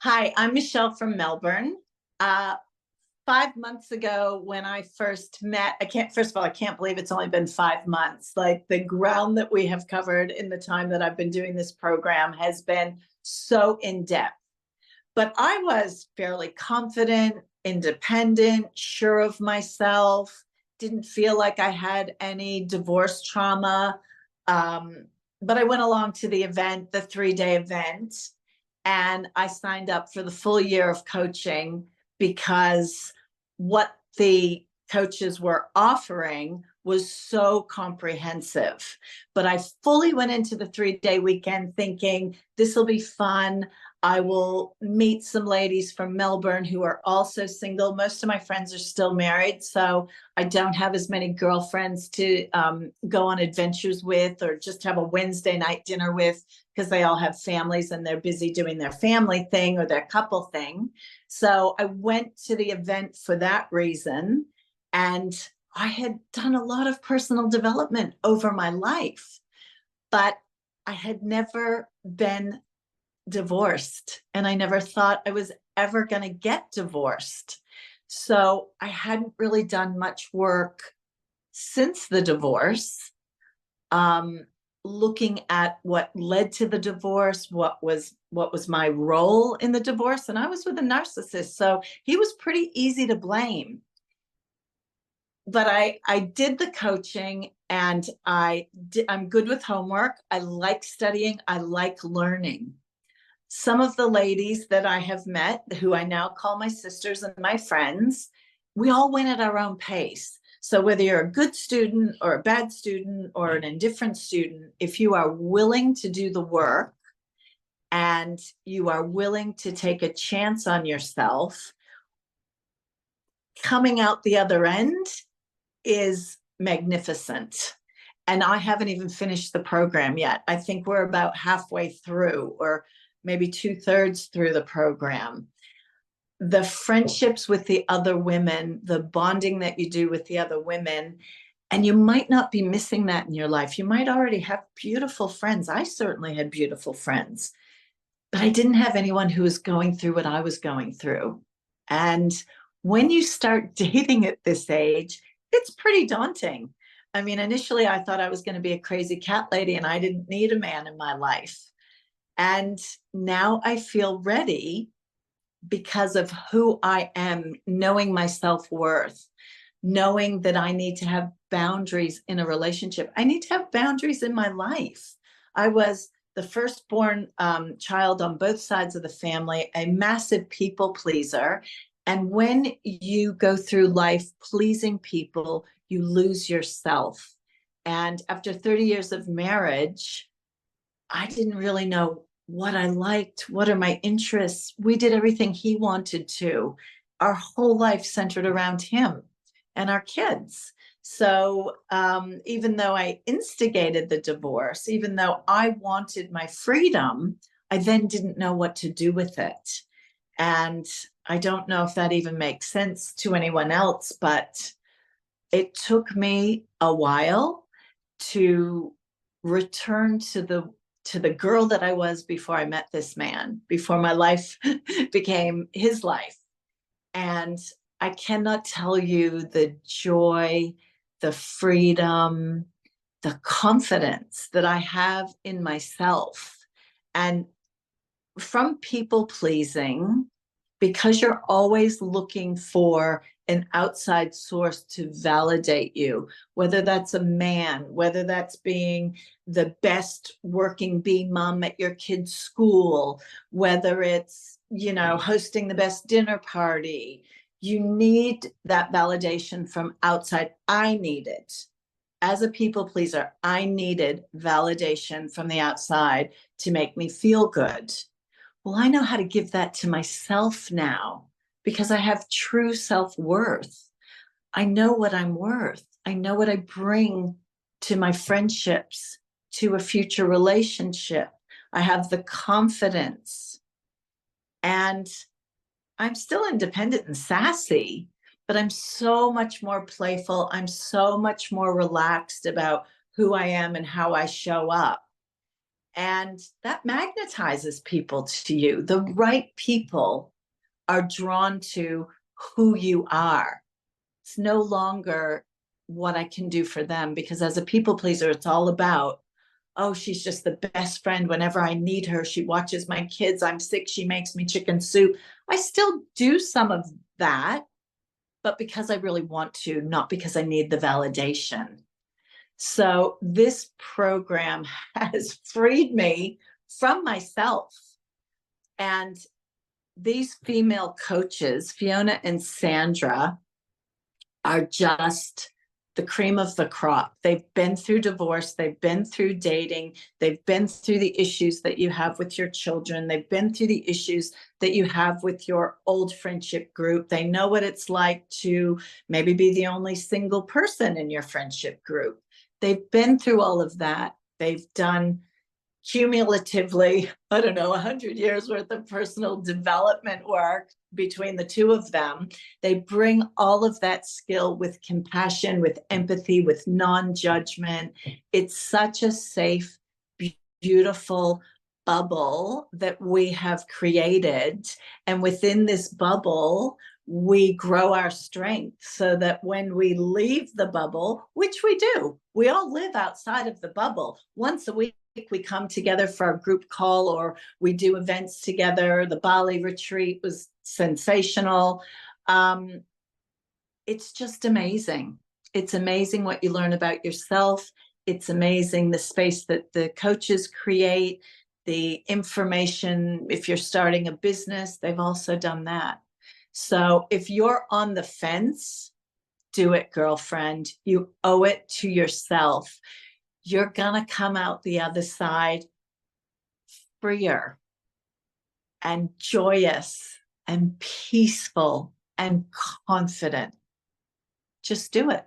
Hi, I'm Michelle from Melbourne. Uh, 5 months ago, when I first met, first of all, I can't believe it's only been 5 months. Like the ground that we have covered in the time that I've been doing this program has been so in depth. But I was fairly confident, independent, sure of myself, didn't feel like I had any divorce trauma. Um, but I went along to the event, the 3 day event, and I signed up for the full year of coaching because what the coaches were offering was so comprehensive. But I fully went into the 3 day weekend thinking this will be fun. I will meet some ladies from Melbourne who are also single. Most of my friends are still married, so I don't have as many girlfriends to go on adventures with or just have a Wednesday night dinner with because they all have families and they're busy doing their family thing or their couple thing. So I went to the event for that reason. And I had done a lot of personal development over my life, but I had never been divorced and I never thought I was ever going to get divorced. So I hadn't really done much work since the divorce, um, looking at what led to the divorce, what was my role in the divorce. And I was with a narcissist, so he was pretty easy to blame. But I did the coaching and I'm good with homework. I like studying. I like learning. Some of the ladies that I have met, who I now call my sisters and my friends, we all went at our own pace. So whether you're a good student or a bad student or an indifferent student, if you are willing to do the work and you are willing to take a chance on yourself, coming out the other end is magnificent. And I haven't even finished the program yet. I think we're about halfway through, or maybe 2/3 through the program. The friendships with the other women, the bonding that you do with the other women, and you might not be missing that in your life. You might already have beautiful friends. I certainly had beautiful friends, but I didn't have anyone who was going through what I was going through. And when you start dating at this age, it's pretty daunting. I mean, initially I thought I was going to be a crazy cat lady and I didn't need a man in my life. And now I feel ready because of who I am, knowing my self-worth, knowing that I need to have boundaries in a relationship. I need to have boundaries in my life. I was the firstborn child on both sides of the family, a massive people pleaser. And when you go through life pleasing people, you lose yourself. And after 30 years of marriage, I didn't really know what I liked, what are my interests. We did everything he wanted to. Our whole life centered around him and our kids. So even though I instigated the divorce, even though I wanted my freedom, I then didn't know what to do with it. And I don't know if that even makes sense to anyone else, but it took me a while to return to the girl that I was before I met this man, before my life became his life. And I cannot tell you the joy, the freedom, the confidence that I have in myself. And from people pleasing, because you're always looking for an outside source to validate you, whether that's a man, whether that's being the best working bee mom at your kid's school, whether it's, hosting the best dinner party, you need that validation from outside. I need it. As a people pleaser, I needed validation from the outside to make me feel good. Well, I know how to give that to myself now because I have true self-worth. I know what I'm worth. I know what I bring to my friendships, to a future relationship. I have the confidence. And I'm still independent and sassy, but I'm so much more playful. I'm so much more relaxed about who I am and how I show up. And that magnetizes people to you. The right people are drawn to who you are. It's no longer what I can do for them, because as a people pleaser, it's all about, oh, she's just the best friend. Whenever I need her, she watches my kids. I'm sick, she makes me chicken soup. I still do some of that, but because I really want to, not because I need the validation. So this program has freed me from myself. And these female coaches, Fiona and Sandra, are just the cream of the crop. They've been through divorce, they've been through dating, they've been through the issues that you have with your children, they've been through the issues that you have with your old friendship group. They know what it's like to maybe be the only single person in your friendship group. They've been through all of that. They've done cumulatively, I don't know, 100 years worth of personal development work between the two of them. They bring all of that skill with compassion, with empathy, with non-judgment. It's such a safe, beautiful bubble that we have created. And within this bubble, we grow our strength so that when we leave the bubble, which we do, we all live outside of the bubble. Once a week, we come together for our group call, or we do events together. The Bali retreat was sensational. It's just amazing. It's amazing what you learn about yourself. It's amazing the space that the coaches create, the information. If you're starting a business, they've also done that. So if you're on the fence, do it, girlfriend. You owe it to yourself. You're gonna come out the other side freer and joyous and peaceful and confident. Just do it.